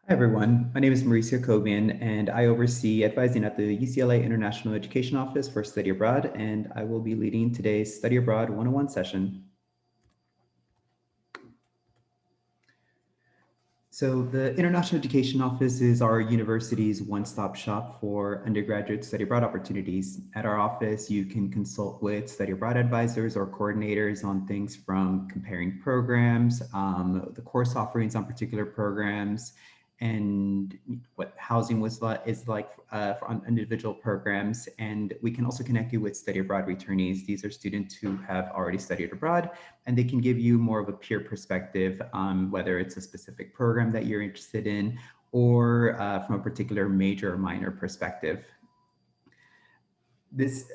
Hi, everyone. My name is Mauricio Cobian, and I oversee advising at the UCLA International Education Office for Study Abroad, and I will be leading today's Study Abroad 101 session. So the International Education Office is our university's one-stop shop for undergraduate study abroad opportunities. At our office, you can consult with study abroad advisors or coordinators on things from comparing programs, the course offerings on particular programs, and what housing is like on individual programs. And we can also connect you with study abroad returnees. These are students who have already studied abroad, and they can give you more of a peer perspective on whether it's a specific program that you're interested in or from a particular major or minor perspective. This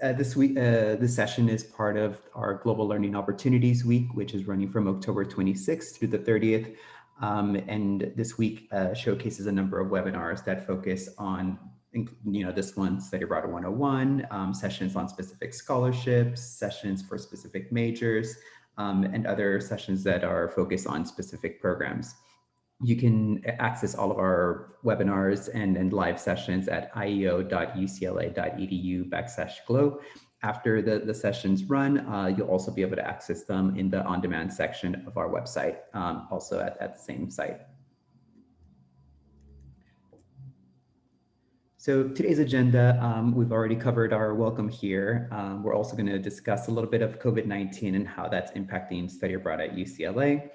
session is part of our Global Learning Opportunities Week, which is running from October 26th through the 30th. And this week showcases a number of webinars that focus on, this one, Study Abroad 101, sessions on specific scholarships, sessions for specific majors, and other sessions that are focused on specific programs. You can access all of our webinars and live sessions at ieo.ucla.edu/glow. After the sessions run, you'll also be able to access them in the on-demand section of our website, also at the same site. So today's agenda, we've already covered our welcome here. We're also going to discuss a little bit of COVID-19 and how that's impacting study abroad at UCLA.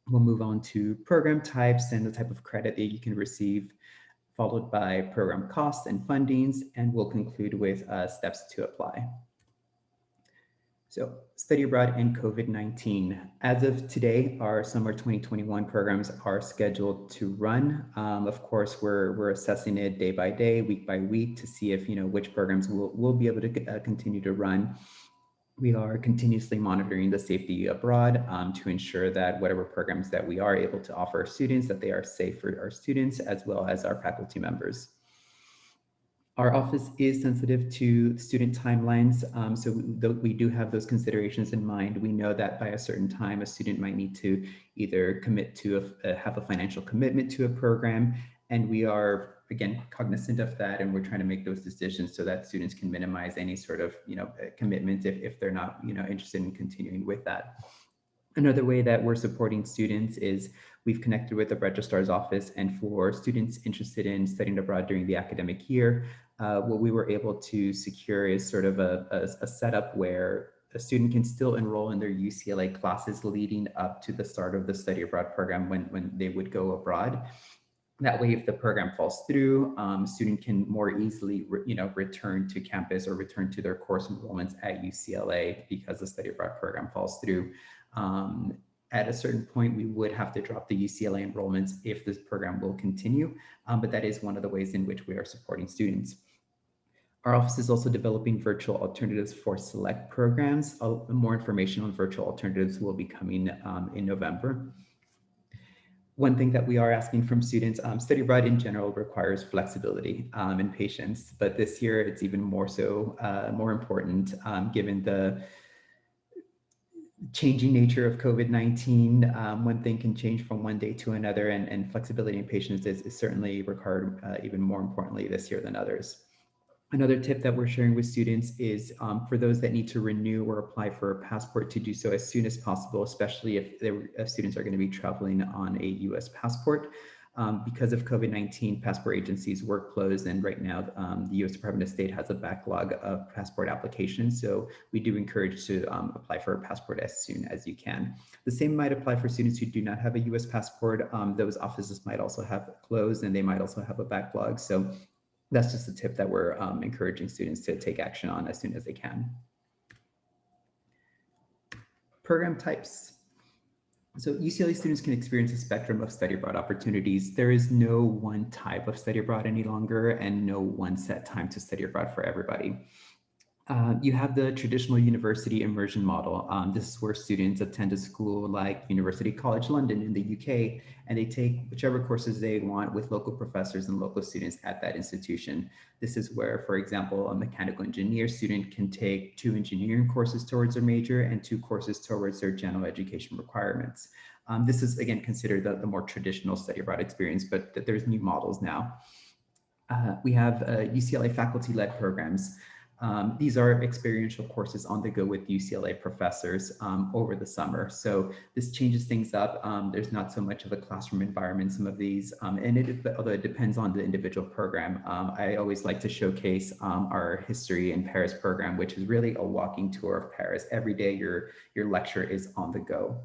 We'll move on to program types and the type of credit that you can receive, followed by program costs and fundings, and we'll conclude with steps to apply. So study abroad and COVID-19. As of today, our summer 2021 programs are scheduled to run. Of course, we're assessing it day by day, week by week to see if, which programs will be able to continue to run. We are continuously monitoring the safety abroad to ensure that whatever programs that we are able to offer our students, that they are safe for our students as well as our faculty members. Our office is sensitive to student timelines, so we do have those considerations in mind. We know that by a certain time, a student might need to either commit to have a financial commitment to a program, and we are, again, cognizant of that, and we're trying to make those decisions so that students can minimize any sort of commitment if they're not interested in continuing with that. Another way that we're supporting students is we've connected with the registrar's office, and for students interested in studying abroad during the academic year, what we were able to secure is sort of a setup where a student can still enroll in their UCLA classes leading up to the start of the study abroad program when they would go abroad. That way, if the program falls through, student can more easily return to campus or return to their course enrollments at UCLA because the study abroad program falls through. At a certain point, we would have to drop the UCLA enrollments if this program will continue, but that is one of the ways in which we are supporting students. Our office is also developing virtual alternatives for select programs. More information on virtual alternatives will be coming in November. One thing that we are asking from students, study abroad in general requires flexibility and patience, but this year it's even more so, more important given the changing nature of COVID-19. One thing can change from one day to another, and flexibility and patience is certainly required even more importantly this year than others. Another tip that we're sharing with students is for those that need to renew or apply for a passport to do so as soon as possible, especially if students are going to be traveling on a US passport. Because of COVID-19, passport agencies were closed, and right now the US Department of State has a backlog of passport applications. So we do encourage to apply for a passport as soon as you can. The same might apply for students who do not have a US passport. Those offices might also have closed, and they might also have a backlog. So that's just a tip that we're encouraging students to take action on as soon as they can. Program types. So UCLA students can experience a spectrum of study abroad opportunities. There is no one type of study abroad any longer, and no one set time to study abroad for everybody. You have the traditional university immersion model. This is where students attend a school like University College London in the UK, and they take whichever courses they want with local professors and local students at that institution. This is where, for example, a mechanical engineer student can take 2 engineering courses towards their major and 2 courses towards their general education requirements. This is, again, considered the more traditional study abroad experience, but there's new models now. We have UCLA faculty-led programs. These are experiential courses on the go with UCLA professors over the summer. So this changes things up. There's not so much of a classroom environment, some of these, although it depends on the individual program. I always like to showcase our history in Paris program, which is really a walking tour of Paris. Every day your lecture is on the go.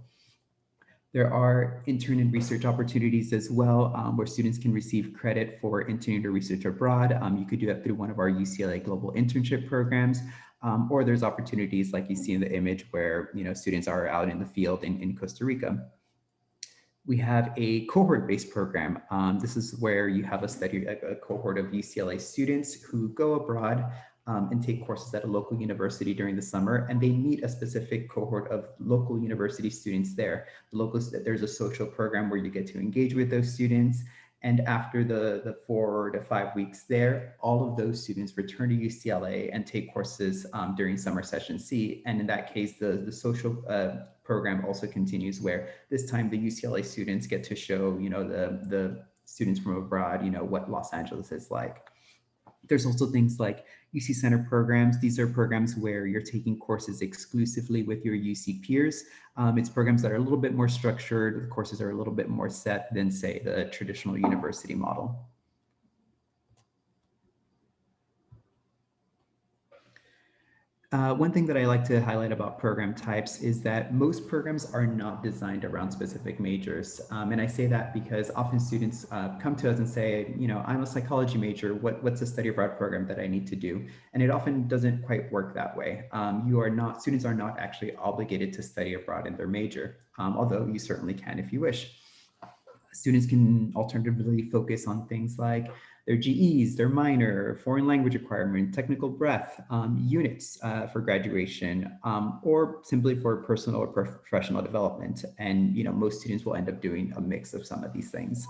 There are intern and research opportunities as well, where students can receive credit for interning or research abroad. You could do that through one of our UCLA Global Internship programs, or there's opportunities like you see in the image where students are out in the field in Costa Rica. We have a cohort-based program. This is where you have a cohort of UCLA students who go abroad and take courses at a local university during the summer, and they meet a specific cohort of local university students there. There's a social program where you get to engage with those students, and after the 4 to 5 weeks there, all of those students return to UCLA and take courses during summer session C. And in that case, the social program also continues, where this time the UCLA students get to show, the students from abroad, what Los Angeles is like. There's also things like UC Center programs. These are programs where you're taking courses exclusively with your UC peers. It's programs that are a little bit more structured. The courses are a little bit more set than, say, the traditional university model. One thing that I like to highlight about program types is that most programs are not designed around specific majors. And I say that because often students come to us and say, I'm a psychology major, what's a study abroad program that I need to do? And it often doesn't quite work that way. Students are not actually obligated to study abroad in their major, although you certainly can if you wish. Students can alternatively focus on things like their GEs, their minor, foreign language requirement, technical breadth, units for graduation, or simply for personal or professional development. And most students will end up doing a mix of some of these things.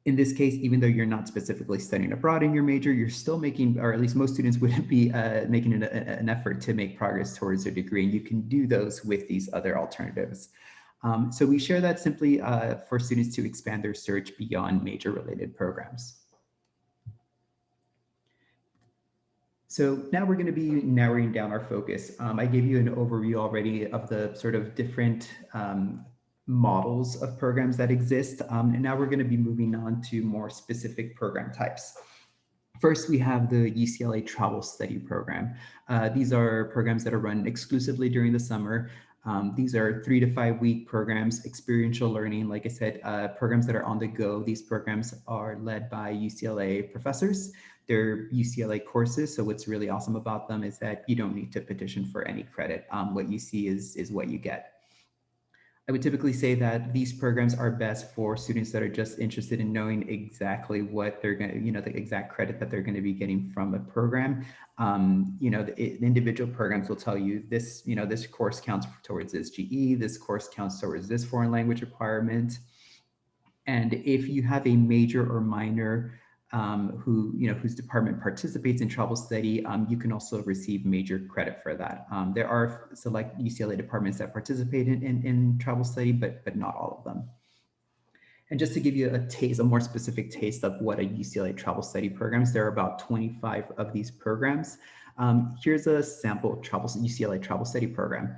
In this case, even though you're not specifically studying abroad in your major, you're still making, or at least most students would be making an effort to make progress towards their degree. And you can do those with these other alternatives. So we share that simply for students to expand their search beyond major-related programs. So now we're going to be narrowing down our focus. I gave you an overview already of the sort of different models of programs that exist. And now we're going to be moving on to more specific program types. First, we have the UCLA Travel Study Program. These are programs that are run exclusively during the summer. These are 3 to 5 week programs, experiential learning. Like I said, programs that are on the go. These programs are led by UCLA professors. They're UCLA courses. So what's really awesome about them is that you don't need to petition for any credit. What you see is what you get. I would typically say that these programs are best for students that are just interested in knowing exactly what they're going to, the exact credit that they're going to be getting from a program. The individual programs will tell you this, this course counts towards this GE, this course counts towards this foreign language requirement. And if you have a major or minor whose department participates in travel study, you can also receive major credit for that. There are select UCLA departments that participate in travel study, but not all of them. And just to give you a more specific taste of what a UCLA travel study programs, there are about 25 of these programs. Here's a sample UCLA travel study program.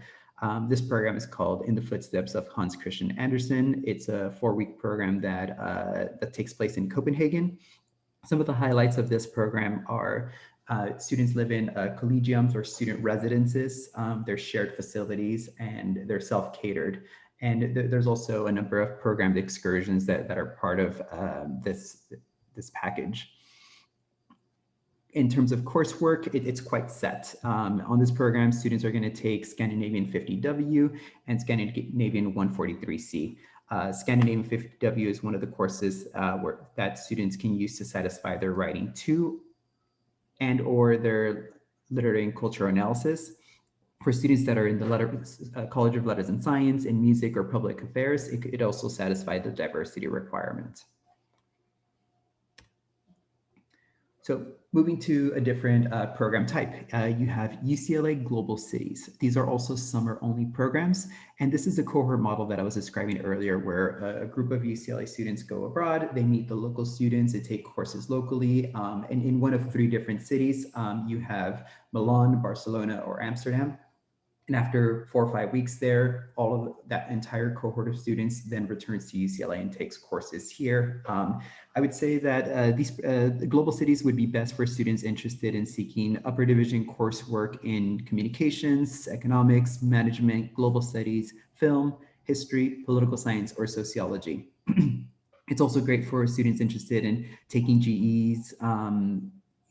This program is called In the Footsteps of Hans Christian Andersen. It's a 4-week program that takes place in Copenhagen. Some of the highlights of this program are students live in collegiums or student residences. They're shared facilities and they're self-catered. And there's also a number of programmed excursions that are part of this package. In terms of coursework, it's quite set. On this program, students are going to take Scandinavian 50W and Scandinavian 143C. Scandinavian 50W is one of the courses that students can use to satisfy their writing 2 and or their literary and cultural analysis. For students that are in the College of Letters and Science, in music or public affairs, it also satisfied the diversity requirement. So moving to a different program type, you have UCLA Global Cities. These are also summer-only programs, and this is a cohort model that I was describing earlier, where a group of UCLA students go abroad, they meet the local students, they take courses locally, and in one of 3 different cities, you have Milan, Barcelona, or Amsterdam. And after 4 or 5 weeks there, all of that entire cohort of students then returns to UCLA and takes courses here. I would say that the global cities would be best for students interested in seeking upper division coursework in communications, economics, management, global studies, film, history, political science, or sociology. It's also great for students interested in taking GEs,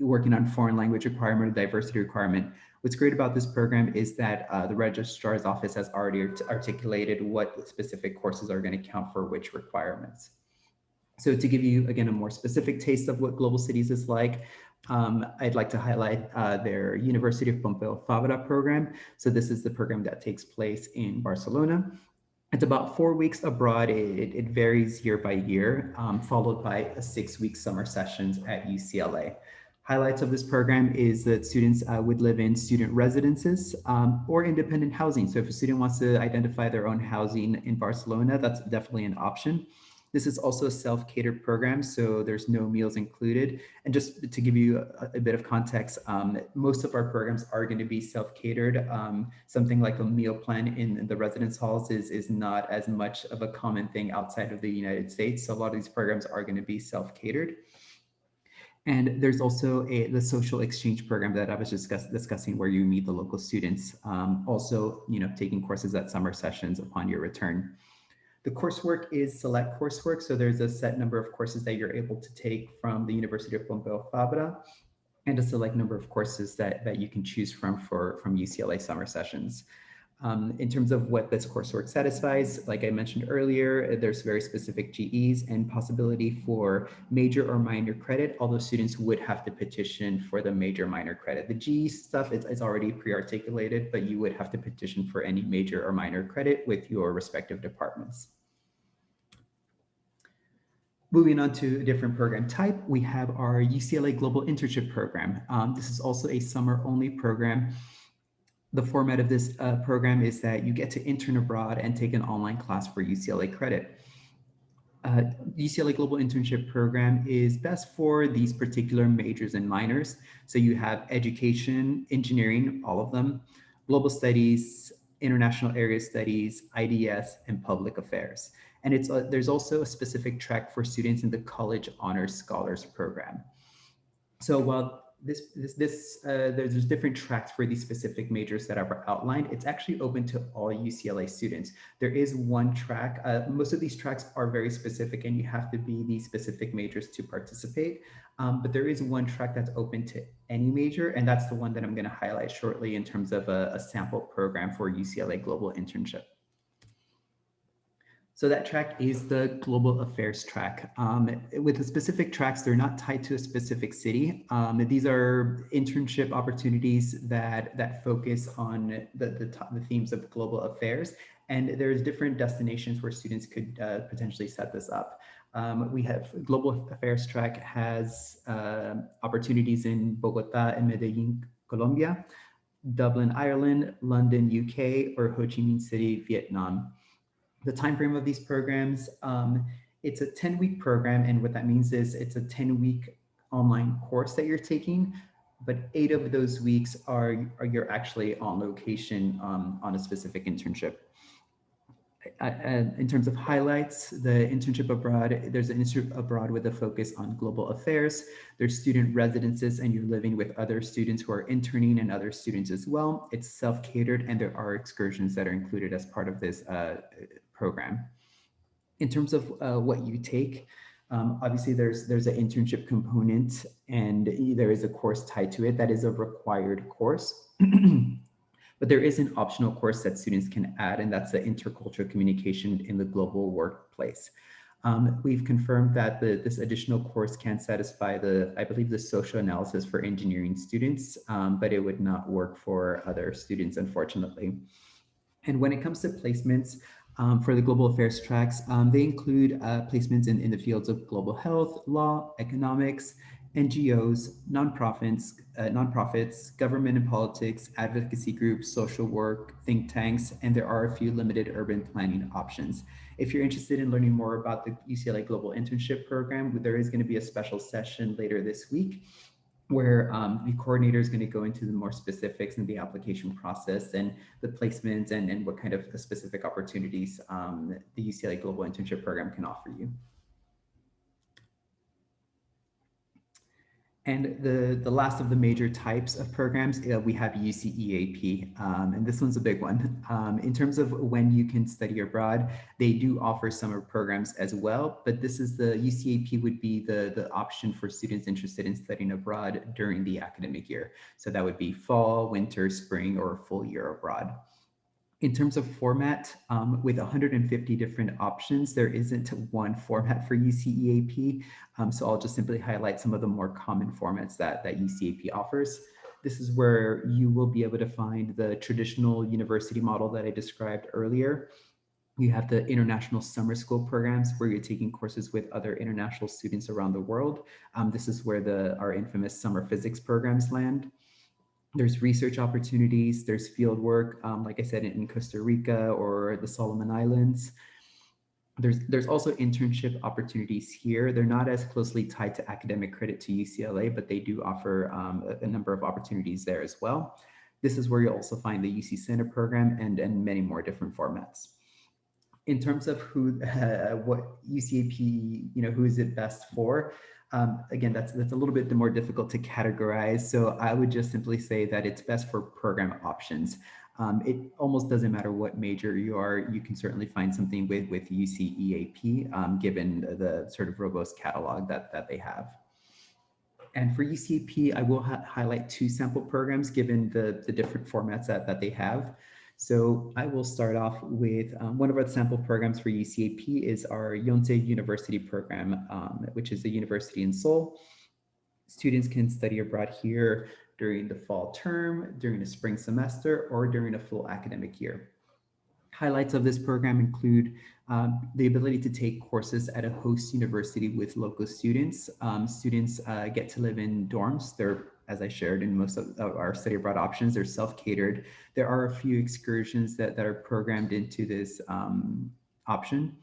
working on foreign language requirement or diversity requirement. What's great about this program is that the registrar's office has already articulated what specific courses are going to count for which requirements. So to give you, again, a more specific taste of what Global Cities is like, I'd like to highlight their University of Pompeu Fabra program. So this is the program that takes place in Barcelona. It's about 4 weeks abroad. It varies year by year, followed by a 6-week summer sessions at UCLA. Highlights of this program is that students would live in student residences or independent housing. So if a student wants to identify their own housing in Barcelona, that's definitely an option. This is also a self-catered program, so there's no meals included. And just to give you a bit of context, most of our programs are going to be self-catered. Something like a meal plan in the residence halls is not as much of a common thing outside of the United States. So a lot of these programs are going to be self-catered. And there's also the social exchange program that I was just discussing, where you meet the local students, also, taking courses at summer sessions upon your return. The coursework is select coursework, so there's a set number of courses that you're able to take from the University of Pompeu Fabra, and a select number of courses that you can choose from UCLA summer sessions. In terms of what this coursework satisfies, like I mentioned earlier, there's very specific GEs and possibility for major or minor credit, although students would have to petition for the major minor credit. The GE stuff is already pre-articulated, but you would have to petition for any major or minor credit with your respective departments. Moving on to a different program type, we have our UCLA Global Internship Program. This is also a summer-only program. The format of this program is that you get to intern abroad and take an online class for UCLA credit. UCLA Global Internship Program is best for these particular majors and minors. So you have education, engineering, all of them, global studies, international area studies, IDS, and public affairs. And there's also a specific track for students in the College Honors Scholars Program. So while there's different tracks for these specific majors that are outlined, it's actually open to all UCLA students. There is one track, most of these tracks are very specific and you have to be these specific majors to participate. But there is one track that's open to any major, and that's the one that I'm going to highlight shortly in terms of a sample program for UCLA Global Internship. So that track is the Global Affairs track. With the specific tracks, they're not tied to a specific city. These are internship opportunities that focus on the themes of global affairs. And there's different destinations where students could potentially set this up. We have Global Affairs track has opportunities in Bogota and Medellin, Colombia, Dublin, Ireland, London, UK, or Ho Chi Minh City, Vietnam. The time frame of these programs, it's a 10-week program, and what that means is it's a 10-week online course that you're taking, but 8 of those weeks are you're actually on location on a specific internship. In terms of highlights, the internship abroad, there's an internship abroad with a focus on global affairs. There's student residences, and you're living with other students who are interning and other students as well. It's self-catered, and there are excursions that are included as part of this program. In terms of what you take, obviously there's an internship component, and there is a course tied to it that is a required course. But there is an optional course that students can add, and that's the intercultural communication in the global workplace. We've confirmed that this additional course can satisfy I believe, the social analysis for engineering students, but it would not work for other students, unfortunately. And when it comes to placements for the global affairs tracks, they include placements in the fields of global health, law, economics, NGOs, nonprofits, government and politics, advocacy groups, social work, think tanks, and there are a few limited urban planning options. If you're interested in learning more about the UCLA Global Internship Program, there is going to be a special session later this week where the coordinator is going to go into the more specifics in the application process and the placements and what kind of specific opportunities the UCLA Global Internship Program can offer you. And the last of the major types of programs, we have UCEAP, and this one's a big one. In terms of when you can study abroad, they do offer summer programs as well, but this is the UCEAP would be the option for students interested in studying abroad during the academic year. So that would be fall, winter, spring, or a full year abroad. In terms of format, with 150 different options, there isn't one format for UCEAP. So I'll just simply highlight some of the more common formats that UCEAP offers. This is where you will be able to find the traditional university model that I described earlier. You have the international summer school programs where you're taking courses with other international students around the world. This is where our infamous summer physics programs land. There's research opportunities, there's field work, like I said, in Costa Rica or the Solomon Islands. There's also internship opportunities here. They're not as closely tied to academic credit to UCLA, but they do offer a number of opportunities there as well. This is where you'll also find the UC Center program and many more different formats. In terms of what UCAP, who is it best for? Again, that's a little bit more difficult to categorize. So I would just simply say that it's best for program options. It almost doesn't matter what major you are, you can certainly find something with UCEAP, given the sort of robust catalog that they have. And for UCAP, I will highlight two sample programs given the different formats that they have. So I will start off with one of our sample programs for UCAP is our Yonsei University program, which is a university in Seoul. Students can study abroad here during the fall term, during the spring semester, or during a full academic year. Highlights of this program include the ability to take courses at a host university with local students. Students get to live in dorms. They're, as I shared in most of our study abroad options, they're self-catered. There are a few excursions that are programmed into this option.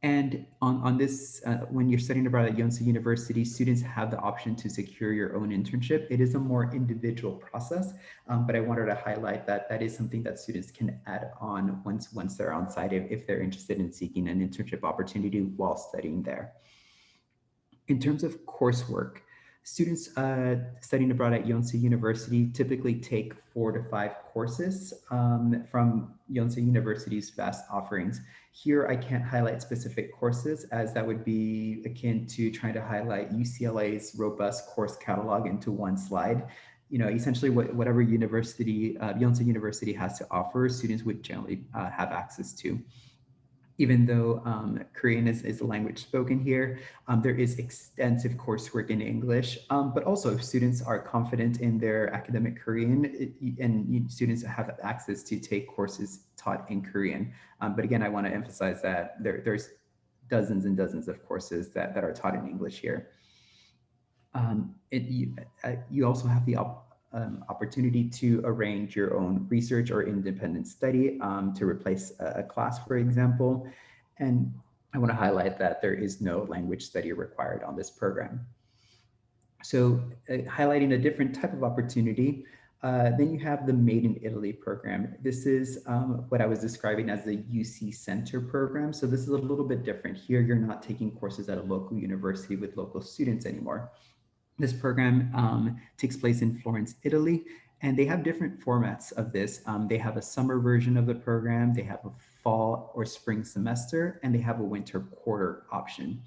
And on this, when you're studying abroad at Yonsei University, students have the option to secure your own internship. It is a more individual process, but I wanted to highlight that is something that students can add on once they're on site if they're interested in seeking an internship opportunity while studying there. In terms of coursework, students studying abroad at Yonsei University typically take 4 to 5 courses from Yonsei University's vast offerings. Here, I can't highlight specific courses as that would be akin to trying to highlight UCLA's robust course catalog into one slide. Essentially whatever university, Yonsei University has to offer, students would generally have access to. Even though Korean is the language spoken here, there is extensive coursework in English, but also if students are confident in their academic Korean, and students have access to take courses taught in Korean. But again, I want to emphasize that there's dozens and dozens of courses that are taught in English here. You also have the opportunity to arrange your own research or independent study to replace a class, for example. And I want to highlight that there is no language study required on this program. So highlighting a different type of opportunity, then you have the Made in Italy program. This is what I was describing as the UC Center program. So this is a little bit different. Here, you're not taking courses at a local university with local students anymore. This program takes place in Florence, Italy, and they have different formats of this. They have a summer version of the program, they have a fall or spring semester, and they have a winter quarter option.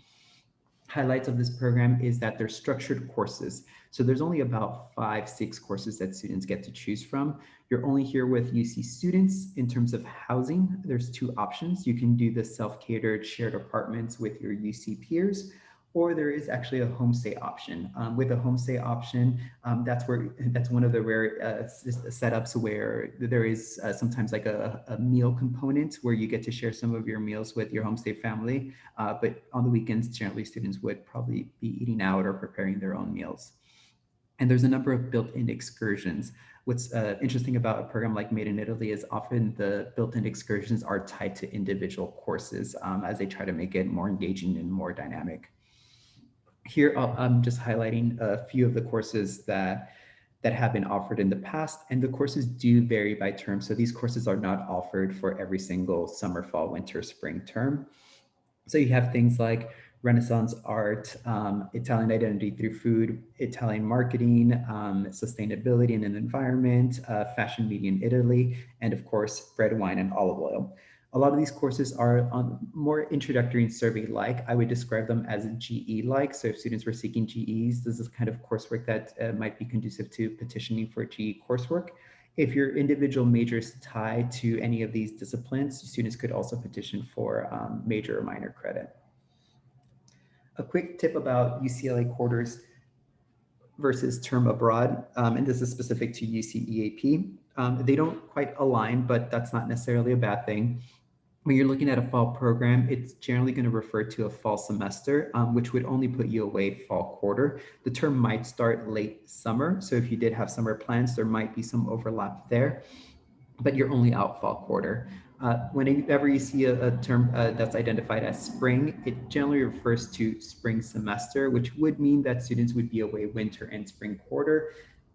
Highlights of this program is that they're structured courses. So there's only about 5, 6 courses that students get to choose from. You're only here with UC students. In terms of housing, there's 2 options. You can do the self-catered shared apartments with your UC peers, or there is actually a homestay option. With a homestay option, that's one of the rare setups where there is sometimes like a meal component where you get to share some of your meals with your homestay family. But on the weekends, generally students would probably be eating out or preparing their own meals. And there's a number of built-in excursions. What's interesting about a program like Made in Italy is often the built-in excursions are tied to individual courses as they try to make it more engaging and more dynamic. Here, I'm just highlighting a few of the courses that have been offered in the past, and the courses do vary by term. So these courses are not offered for every single summer, fall, winter, spring term. So you have things like Renaissance art, Italian identity through food, Italian marketing, sustainability and an environment, fashion media in Italy, and of course, bread, wine, and olive oil. A lot of these courses are more introductory and survey-like. I would describe them as GE-like. So if students were seeking GEs, this is kind of coursework that might be conducive to petitioning for GE coursework. If your individual majors tie to any of these disciplines, students could also petition for major or minor credit. A quick tip about UCLA quarters versus term abroad, and this is specific to UC-EAP. They don't quite align, but that's not necessarily a bad thing. When you're looking at a fall program, it's generally going to refer to a fall semester, which would only put you away fall quarter. The term might start late summer. So if you did have summer plans, there might be some overlap there, but you're only out fall quarter. Whenever you see a term that's identified as spring, it generally refers to spring semester, which would mean that students would be away winter and spring quarter.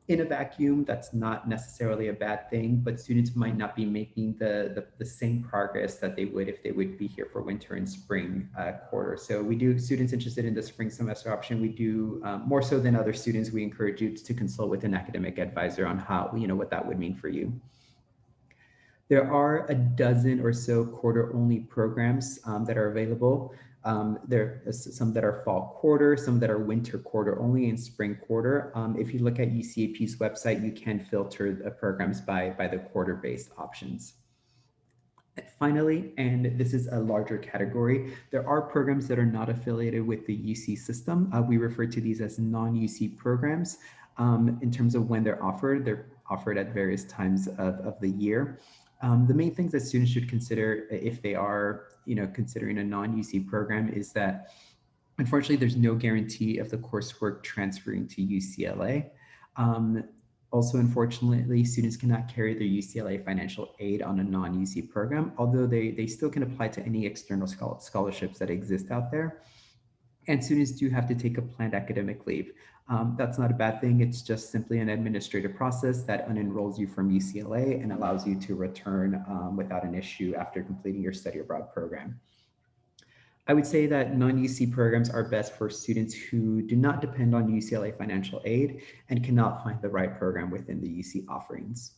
In a vacuum, that's not necessarily a bad thing, but students might not be making the same progress that they would if they would be here for winter and spring quarter. So we do, students interested in the spring semester option, we do more so than other students, we encourage you to consult with an academic advisor on how, what that would mean for you. There are a dozen or so quarter-only programs that are available. There are some that are fall quarter, some that are winter quarter only, and spring quarter. If you look at UCAP's website, you can filter the programs by the quarter-based options. Finally, and this is a larger category, there are programs that are not affiliated with the UC system. We refer to these as non-UC programs. In terms of when they're offered at various times of the year. The main things that students should consider if they are, considering a non-UC program is that, unfortunately, there's no guarantee of the coursework transferring to UCLA. Also, unfortunately, students cannot carry their UCLA financial aid on a non-UC program, although they still can apply to any external scholarships that exist out there. And students do have to take a planned academic leave. That's not a bad thing. It's just simply an administrative process that unenrolls you from UCLA and allows you to return without an issue after completing your study abroad program. I would say that non-UC programs are best for students who do not depend on UCLA financial aid and cannot find the right program within the UC offerings.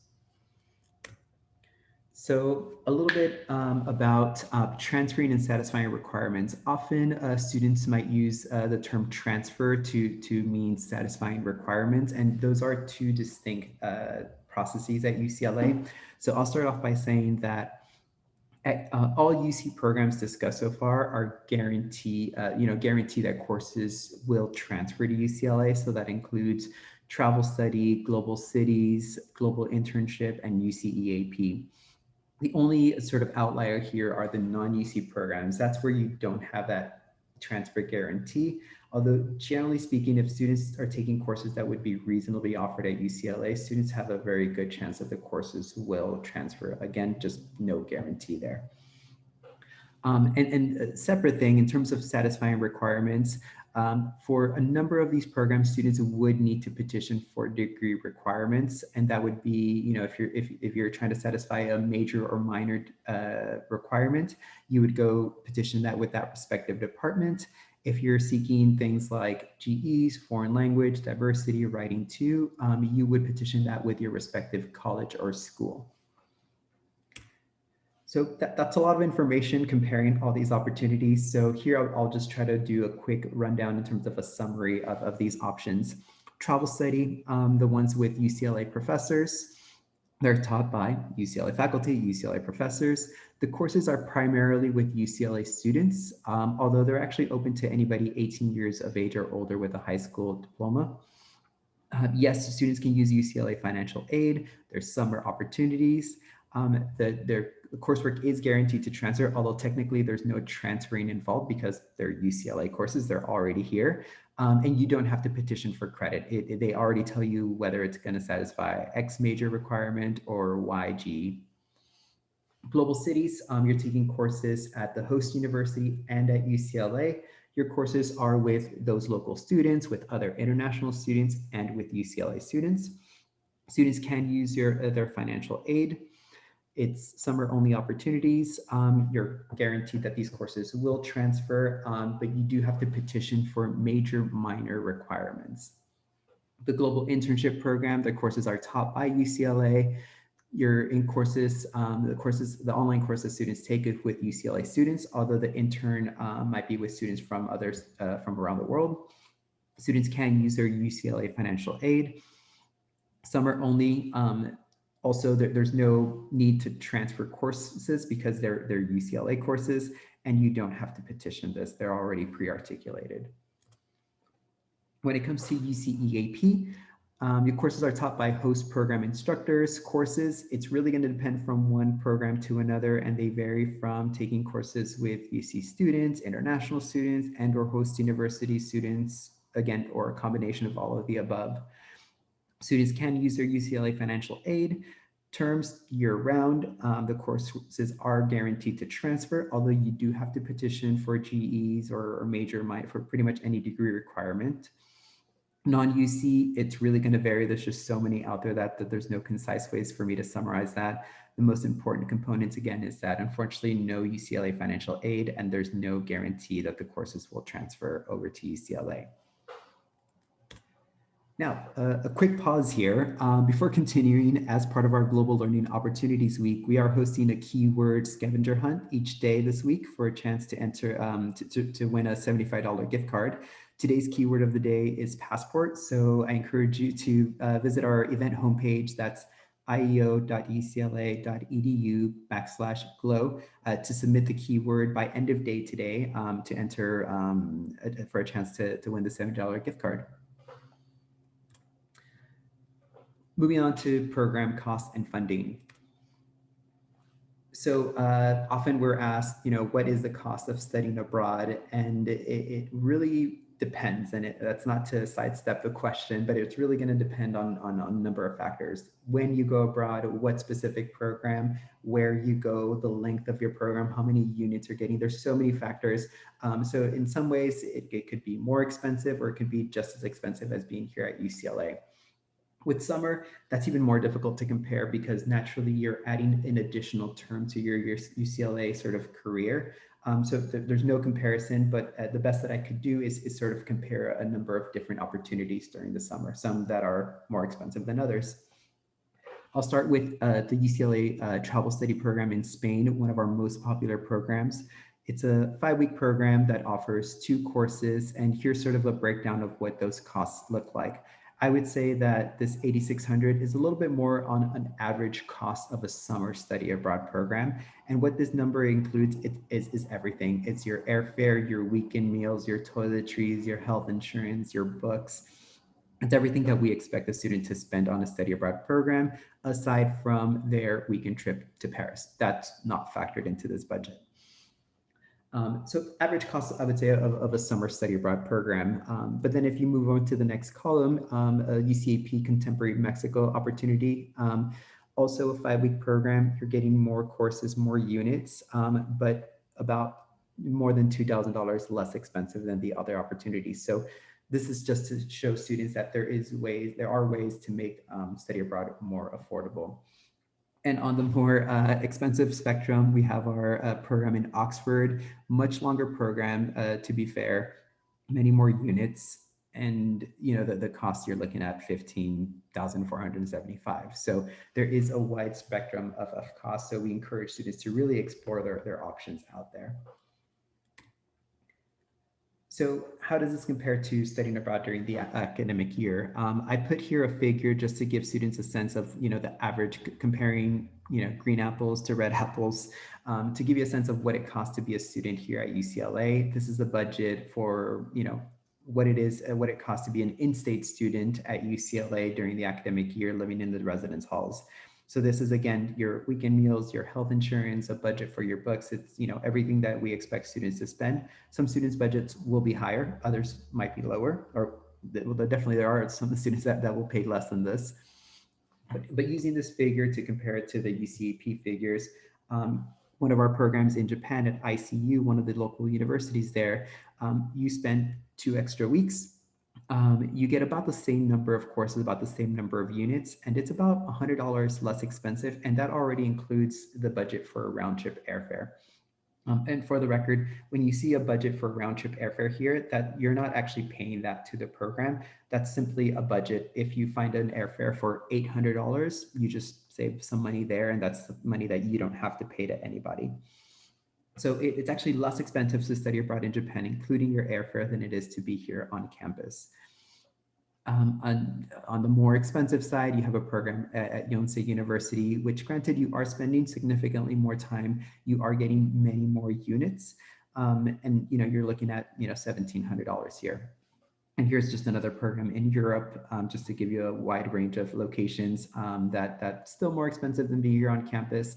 So a little bit about transferring and satisfying requirements. Often students might use the term transfer to mean satisfying requirements, and those are 2 distinct processes at UCLA. So I'll start off by saying that all UC programs discussed so far are guarantee that courses will transfer to UCLA. So that includes travel study, global cities, global internship, and UC-EAP. The only sort of outlier here are the non-UC programs. That's where you don't have that transfer guarantee. Although generally speaking, if students are taking courses that would be reasonably offered at UCLA, students have a very good chance that the courses will transfer. Again, just no guarantee there. And a separate thing in terms of satisfying requirements, for a number of these programs, students would need to petition for degree requirements, and that would be, if you're trying to satisfy a major or minor requirement, you would go petition that with that respective department. If you're seeking things like GEs, foreign language, diversity, writing 2, you would petition that with your respective college or school. So that's a lot of information comparing all these opportunities. So here I'll just try to do a quick rundown in terms of a summary of these options. Travel study, the ones with UCLA professors, they're taught by UCLA faculty, UCLA professors. The courses are primarily with UCLA students, although they're actually open to anybody 18 years of age or older with a high school diploma. Yes, students can use UCLA financial aid. There's summer opportunities. Their coursework is guaranteed to transfer, although technically there's no transferring involved because they're UCLA courses, they're already here. And you don't have to petition for credit. They already tell you whether it's going to satisfy X major requirement or YG. Global cities, you're taking courses at the host university and at UCLA. Your courses are with those local students, with other international students, and with UCLA students. Students can use their financial aid. It's summer only opportunities. You're guaranteed that these courses will transfer, but you do have to petition for major minor requirements. The global internship program, the courses are taught by UCLA. You're in courses, the online courses students take it with UCLA students, although the intern might be with students from others from around the world. Students can use their UCLA financial aid. Summer only, also there's no need to transfer courses because they're UCLA courses and you don't have to petition this, they're already pre-articulated. When it comes to UCEAP, your courses are taught by host program instructors. Courses, it's really going to depend from one program to another, and they vary from taking courses with UC students, international students, and or host university students, again, or a combination of all of the above. Students can use their UCLA financial aid. Terms year-round, the courses are guaranteed to transfer, although you do have to petition for GEs or major for pretty much any degree requirement. Non-UC, it's really going to vary. There's just so many out there that there's no concise ways for me to summarize that. The most important components, again, is that unfortunately no UCLA financial aid, and there's no guarantee that the courses will transfer over to UCLA. Now, a quick pause here. Before continuing, as part of our Global Learning Opportunities Week, we are hosting a keyword scavenger hunt each day this week for a chance to enter to win a $75 gift card. Today's keyword of the day is passport. So I encourage you to visit our event homepage. That's ieo.ucla.edu/glow to submit the keyword by end of day today to enter for a chance to win the $70 gift card. Moving on to program costs and funding. So often we're asked, what is the cost of studying abroad? And it really depends. And that's not to sidestep the question, but it's really going to depend on a number of factors. When you go abroad, what specific program, where you go, the length of your program, how many units you're getting. There's so many factors. So in some ways, it could be more expensive or it could be just as expensive as being here at UCLA. With summer, that's even more difficult to compare because naturally you're adding an additional term to your UCLA sort of career. So there's no comparison, but the best that I could do is sort of compare a number of different opportunities during the summer, some that are more expensive than others. I'll start with the UCLA travel study program in Spain, one of our most popular programs. It's a 5-week program that offers 2 courses, and here's sort of a breakdown of what those costs look like. I would say that this $8,600 is a little bit more on an average cost of a summer study abroad program. And what this number includes is everything. It's your airfare, your weekend meals, your toiletries, your health insurance, your books. It's everything that we expect a student to spend on a study abroad program, aside from their weekend trip to Paris. That's not factored into this budget. So average cost, I would say, of a summer study abroad program. But then if you move on to the next column, a UCAP Contemporary Mexico opportunity, also a 5-week program, you're getting more courses, more units, but about more than $2,000 less expensive than the other opportunities. So this is just to show students that there are ways to make study abroad more affordable. And on the more expensive spectrum, we have our program in Oxford, much longer program, to be fair, many more units. and the cost you're looking at 15,475. So there is a wide spectrum of costs. So we encourage students to really explore their options out there. So how does this compare to studying abroad during the academic year? I put here a figure just to give students a sense of, the average comparing, green apples to red apples, to give you a sense of what it costs to be a student here at UCLA. This is the budget for, what it is, what it costs to be an in-state student at UCLA during the academic year living in the residence halls. So this is, again, your weekend meals, your health insurance, a budget for your books. It's, everything that we expect students to spend. Some students' budgets will be higher, others might be lower, or definitely there are some students that will pay less than this. But using this figure to compare it to the UCAP figures, one of our programs in Japan at ICU, one of the local universities there, you spend 2 extra weeks. You get about the same number of courses, about the same number of units, and it's about $100 less expensive. And that already includes the budget for round trip airfare. And for the record, when you see a budget for round trip airfare here, that you're not actually paying that to the program. That's simply a budget. If you find an airfare for $800, you just save some money there, and that's the money that you don't have to pay to anybody. So it's actually less expensive to study abroad in Japan, including your airfare, than it is to be here on campus. On the more expensive side, you have a program at Yonsei University, which, granted, you are spending significantly more time, you are getting many more units, and you're looking at $1,700 here. And here's just another program in Europe, just to give you a wide range of locations, that's still more expensive than being here on campus,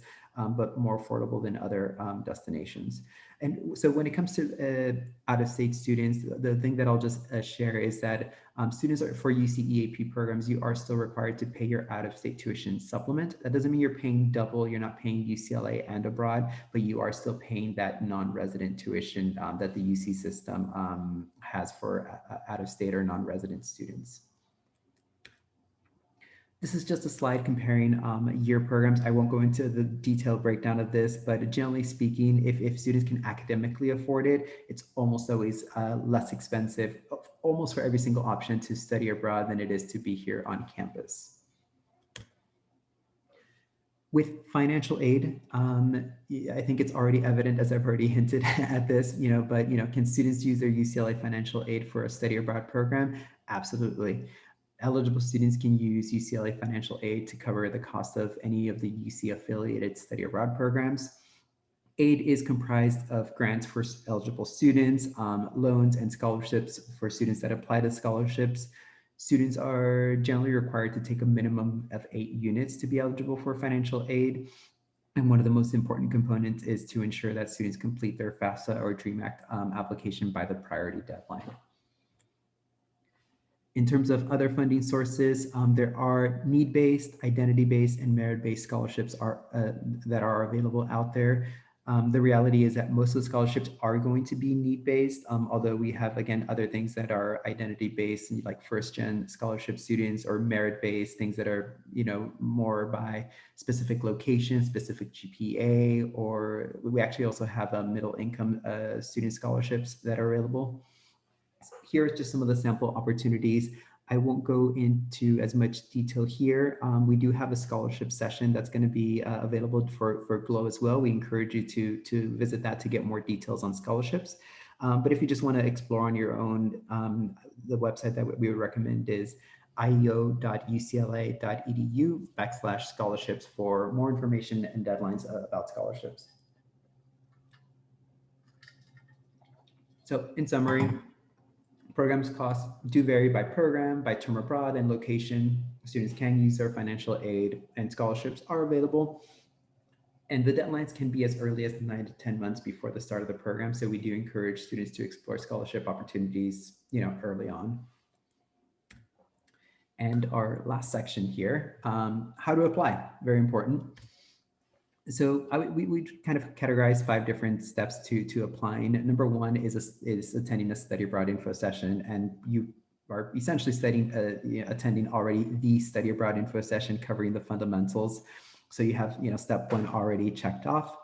but more affordable than other destinations. And so when it comes to out-of-state students, the thing that I'll just share is that students for UC EAP programs, you are still required to pay your out-of-state tuition supplement. That doesn't mean you're paying double, you're not paying UCLA and abroad, but you are still paying that non-resident tuition that the UC system has for out-of-state or non-resident students. This is just a slide comparing year programs. I won't go into the detailed breakdown of this, but generally speaking, if students can academically afford it, it's almost always less expensive, almost for every single option, to study abroad than it is to be here on campus. With financial aid, I think it's already evident, as I've already hinted at this, but can students use their UCLA financial aid for a study abroad program? Absolutely. Eligible students can use UCLA financial aid to cover the cost of any of the UC affiliated study abroad programs. Aid is comprised of grants for eligible students, loans and scholarships for students that apply to scholarships. Students are generally required to take a minimum of 8 units to be eligible for financial aid. And one of the most important components is to ensure that students complete their FAFSA or DREAM Act application by the priority deadline. In terms of other funding sources, there are need-based, identity-based, and merit-based scholarships that are available out there. The reality is that most of the scholarships are going to be need-based, although we have, again, other things that are identity-based, like first-gen scholarship students, or merit-based, things that are, more by specific location, specific GPA, or we actually also have middle-income student scholarships that are available. Here are just some of the sample opportunities. I won't go into as much detail here. We do have a scholarship session that's going to be available for GLOW as well. We encourage you to visit that to get more details on scholarships. But if you just want to explore on your own, the website that we would recommend is ieo.ucla.edu/scholarships for more information and deadlines about scholarships. So in summary, programs costs do vary by program, by term abroad, and location. Students can use their financial aid, and scholarships are available. And the deadlines can be as early as 9 to 10 months before the start of the program. So we do encourage students to explore scholarship opportunities, early on. And our last section here, how to apply, very important. So we kind of categorize 5 different steps to applying. Number 1 is attending a study abroad info session, and you are essentially attending already the study abroad info session covering the fundamentals. So you have step 1 already checked off.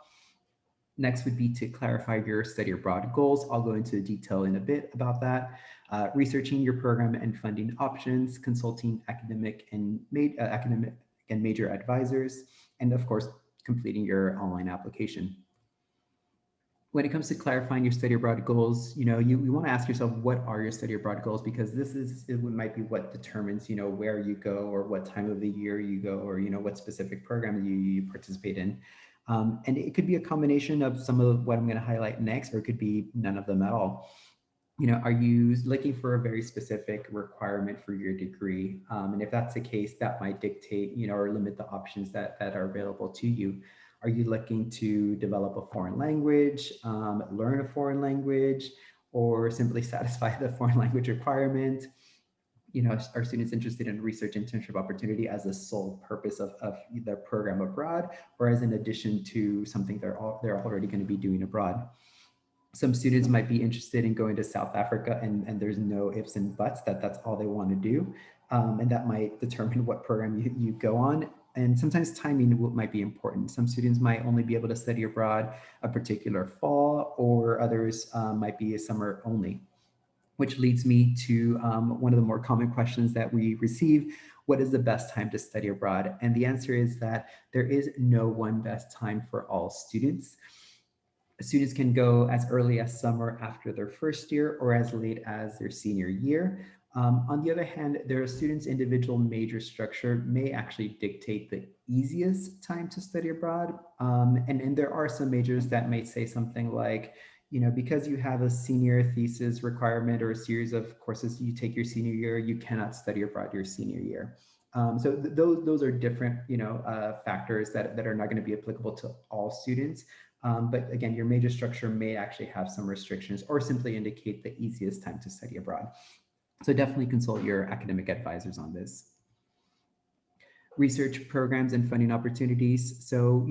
Next would be to clarify your study abroad goals. I'll go into detail in a bit about that. Researching your program and funding options, consulting academic and major advisors, and of course, completing your online application. When it comes to clarifying your study abroad goals, you want to ask yourself, what are your study abroad goals? Because it might be what determines, where you go or what time of the year you go, or, what specific program you participate in. And it could be a combination of some of what I'm going to highlight next, or it could be none of them at all. Are you looking for a very specific requirement for your degree? And if that's the case, that might dictate, or limit the options that are available to you. Are you looking to develop a foreign language, learn a foreign language, or simply satisfy the foreign language requirement? Are students interested in research internship opportunity as the sole purpose of their program abroad, or as an addition to something they're already going to be doing abroad? Some students might be interested in going to South Africa, and there's no ifs and buts, that's all they want to do. And that might determine what program you go on. And sometimes timing might be important. Some students might only be able to study abroad a particular fall, or others might be a summer only, which leads me to one of the more common questions that we receive. What is the best time to study abroad? And the answer is that there is no one best time for all students. Students can go as early as summer after their first year, or as late as their senior year. On the other hand, their students' individual major structure may actually dictate the easiest time to study abroad. And there are some majors that may say something like, because you have a senior thesis requirement or a series of courses you take your senior year, you cannot study abroad your senior year. So those are different, factors that are not going to be applicable to all students. But again, your major structure may actually have some restrictions, or simply indicate the easiest time to study abroad. So definitely consult your academic advisors on this. Research programs and funding opportunities. So,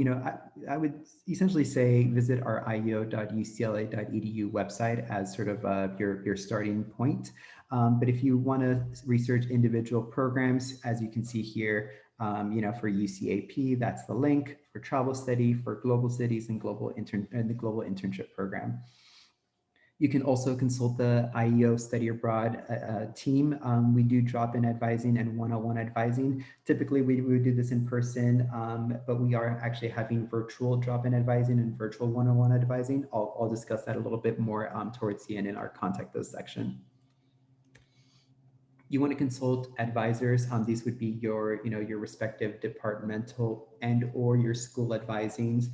I would essentially say visit our ieo.ucla.edu website as sort of your starting point. But if you want to research individual programs, as you can see here, for UCAP, that's the link. For travel study, for global studies, and the global internship program. You can also consult the IEO Study Abroad team. We do drop-in advising and one-on-one advising. Typically, we would do this in person, but we are actually having virtual drop-in advising and virtual one-on-one advising. I'll discuss that a little bit more towards the end in our Contact Us section. You want to consult advisors. These would be your respective departmental and/or your school advisings.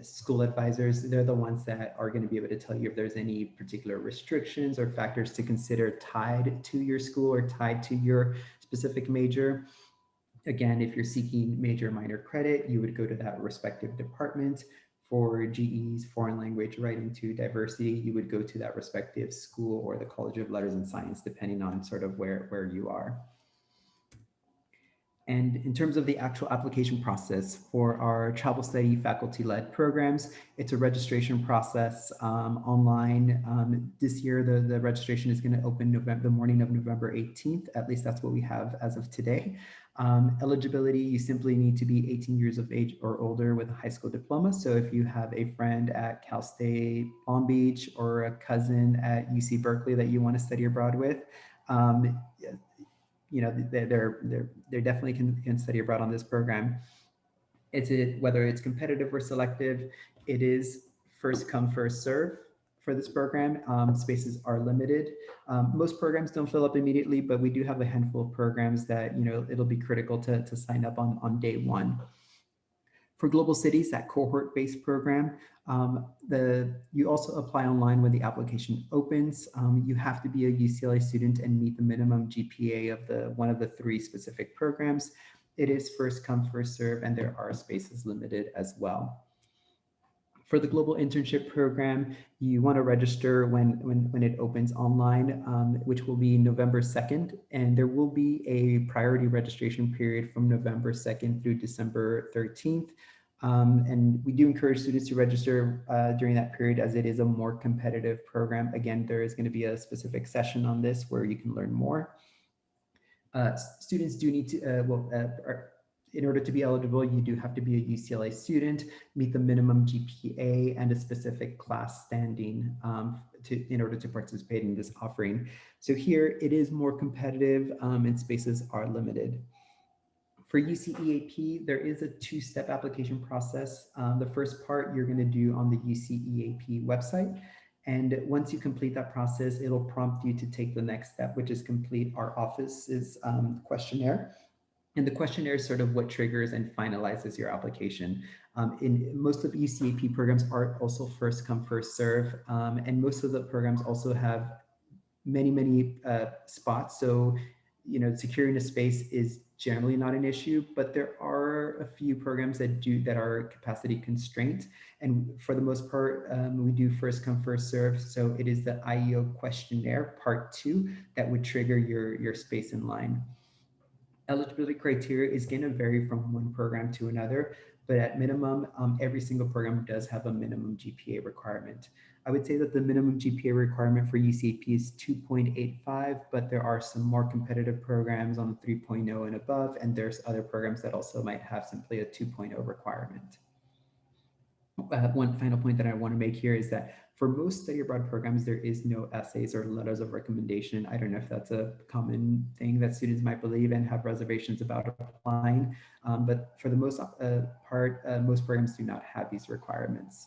School advisors, they're the ones that are going to be able to tell you if there's any particular restrictions or factors to consider tied to your school or tied to your specific major. Again, if you're seeking major minor credit, you would go to that respective department. For GEs, foreign language, writing to diversity, you would go to that respective school or the College of Letters and Science, depending on sort of where you are. And in terms of the actual application process for our travel study faculty-led programs, it's a registration process online. This year, the registration is going to open the morning of November 18th. At least that's what we have as of today. Eligibility, you simply need to be 18 years of age or older with a high school diploma. So if you have a friend at Cal State Palm Beach or a cousin at UC Berkeley that you want to study abroad with, they're definitely can study abroad on this program. Whether it's competitive or selective, it is first come, first serve for this program. Spaces are limited. Most programs don't fill up immediately, but we do have a handful of programs that, it'll be critical to sign up on day one. For Global Cities, that cohort-based program, you also apply online when the application opens. You have to be a UCLA student and meet the minimum GPA of one of the 3 specific programs. It is first come, first serve, and there are spaces limited as well. For the Global Internship Program, you want to register when it opens online, which will be November 2nd, and there will be a priority registration period from November 2nd through December 13th. And we do encourage students to register during that period, as it is a more competitive program. Again, there is going to be a specific session on this where you can learn more. Students do need to, In order to be eligible, you do have to be a UCLA student, meet the minimum GPA and a specific class standing in order to participate in this offering. So here it is more competitive and spaces are limited. For UCEAP, there is a two-step application process. The first part you're going to do on the UCEAP website. And once you complete that process, it'll prompt you to take the next step, which is complete our office's questionnaire. And the questionnaire is sort of what triggers and finalizes your application. In most of UCAP programs are also first come, first serve. And most of the programs also have many spots. So, securing a space is generally not an issue, but there are a few programs that are capacity constraint. And for the most part, we do first come, first serve. So it is the IEO questionnaire part 2 that would trigger your space in line. Eligibility criteria is going to vary from one program to another, but at minimum, every single program does have a minimum GPA requirement. I would say that the minimum GPA requirement for UCAP is 2.85, but there are some more competitive programs on the 3.0 and above, and there's other programs that also might have simply a 2.0 requirement. One final point that I want to make here is that for most study abroad programs, there is no essays or letters of recommendation. I don't know if that's a common thing that students might believe and have reservations about applying, but for the most part, most programs do not have these requirements.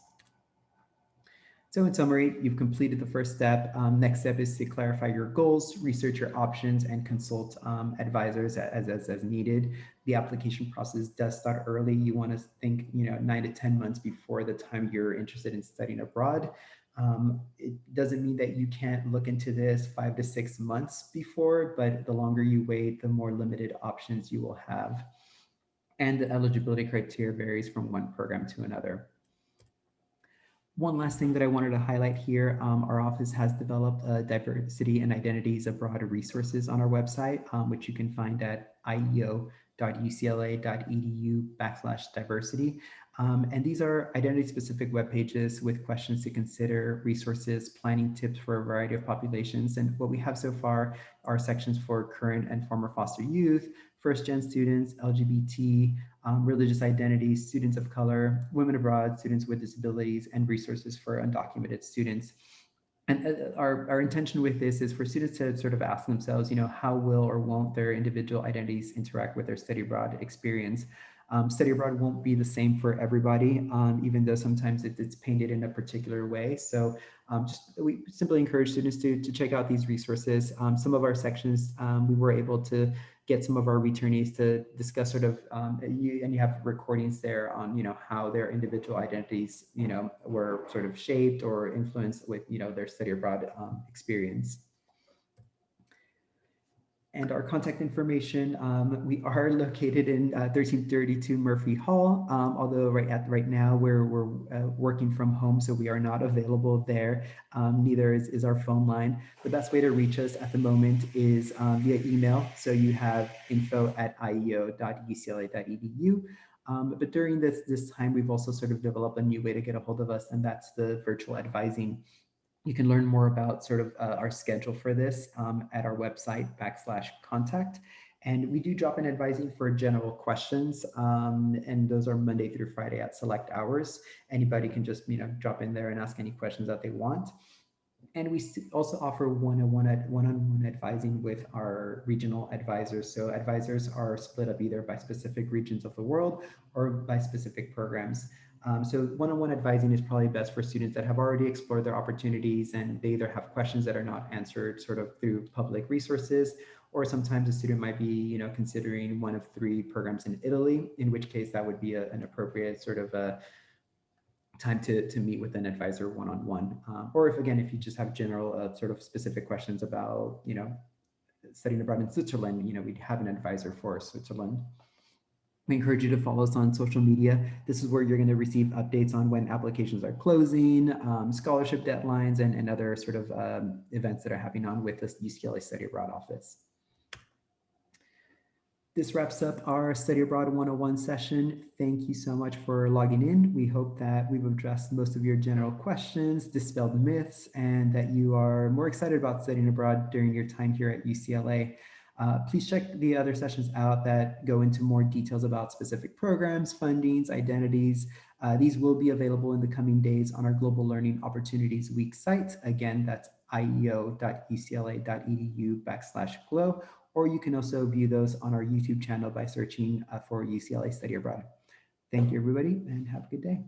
So in summary, you've completed the first step. Next step is to clarify your goals, research your options, and consult advisors as needed. The application process does start early. You want to think, 9 to 10 months before the time you're interested in studying abroad. It doesn't mean that you can't look into this 5 to 6 months before, but the longer you wait, the more limited options you will have. And the eligibility criteria varies from one program to another. One last thing that I wanted to highlight here, our office has developed diversity and identities abroad resources on our website, which you can find at ieo.ucla.edu/diversity. And these are identity-specific web pages with questions to consider, resources, planning tips for a variety of populations. And what we have so far are sections for current and former foster youth, first-gen students, LGBT, religious identities, students of color, women abroad, students with disabilities, and resources for undocumented students. And our intention with this is for students to sort of ask themselves, how will or won't their individual identities interact with their study abroad experience? Study abroad won't be the same for everybody, even though sometimes it's painted in a particular way. So we simply encourage students to check out these resources. Some of our sections, we were able to get some of our returnees to discuss sort of, and you have recordings there on, how their individual identities, were sort of shaped or influenced with, their study abroad experience. And our contact information, we are located in 1332 Murphy Hall, although right now we're working from home, so we are not available there. Neither is our phone line. The best way to reach us at the moment is via email. So you have info@ieo.ucla.edu. But during this time, we've also sort of developed a new way to get a hold of us, and that's the virtual advising. You can learn more about sort of our schedule for this at our website /contact. And we do drop in advising for general questions. And those are Monday through Friday at select hours. Anybody can just, drop in there and ask any questions that they want. And we also offer one-on-one advising with our regional advisors. So advisors are split up either by specific regions of the world or by specific programs. So one-on-one advising is probably best for students that have already explored their opportunities and they either have questions that are not answered sort of through public resources, or sometimes a student might be, considering one of 3 programs in Italy, in which case that would be an appropriate sort of time to meet with an advisor one-on-one. Or if you just have general sort of specific questions about, studying abroad in Switzerland, we'd have an advisor for Switzerland. We encourage you to follow us on social media. This is where you're going to receive updates on when applications are closing, scholarship deadlines, and other sort of events that are happening on with the UCLA Study Abroad office. This wraps up our Study Abroad 101 session. Thank you so much for logging in. We hope that we've addressed most of your general questions, dispelled myths, and that you are more excited about studying abroad during your time here at UCLA. Please check the other sessions out that go into more details about specific programs, fundings, identities. These will be available in the coming days on our Global Learning Opportunities Week site. Again, that's ieo.ucla.edu/glow, or you can also view those on our YouTube channel by searching for UCLA Study Abroad. Thank you, everybody, and have a good day.